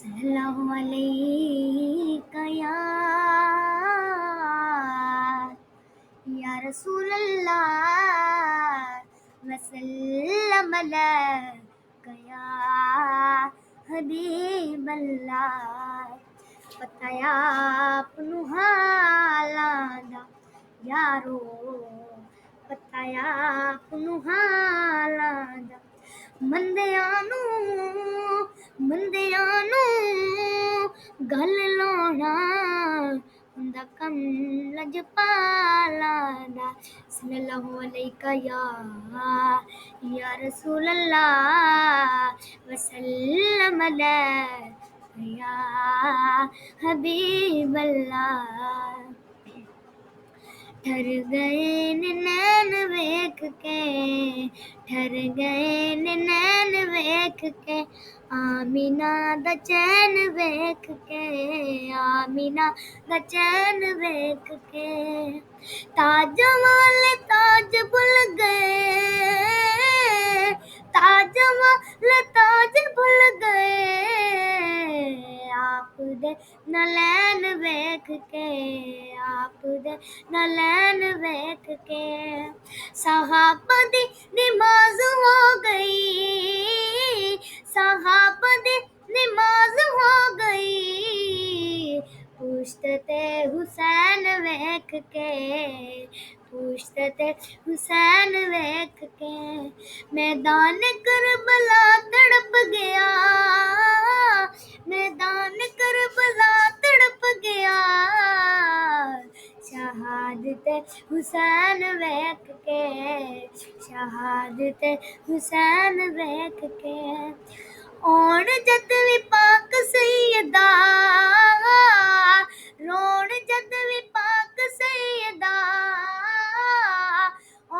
सल्लल्लाहु अलैका या रसूल अल्लाह वसल्लम अलैका या हबीब अल्लाह पताया आपनु हालांदा यारो पताया आपनु हालांदा मंदिਆਂ ਨੂੰ ਗੱਲ ਲਾਉਣਾ ਹੁੰਦਾ ਕੰਮ ਲਜਪਾਲਾਂ ਦਾ ਸੱਲੱਲਾਹੁ ਅਲੈਕਾ ਯਾ ਰਸੂਲ ਅੱਲਾਹ ਵਸੱਲਮ ਅਲੈਕਾ ਯਾ हबीब अल्लाह ठर गए ने नैन वेख के ठर गए ने नैन वेख के आमीना दा चैन वेख के आमीना दा चैन वेख के ताज वाले ताज भुल गए ताज वाले ताज भुल गए आप दे नलैन वेख के आप दे नलैन वेख के सहाबा दी नमाज हो गई सहाबा दी नमाज हो गई पुश्ते हुसैन वेख के पुश्ते हुसैन वेख के मैदान करबला तड़प गया मैदान करबला तड़प गया शहादत हुसैन वेख के शहादत हुसैन वेख के और जद भी पाक सैयदा रोण जद भी पाक सैयदा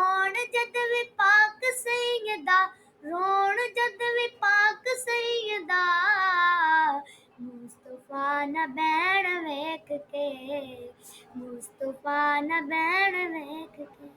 और जद भी पाक सैयदा रोण जद भी पाक सैयदा मुस्तफा न बैण वेख के मुस्तफा न बैण वेख के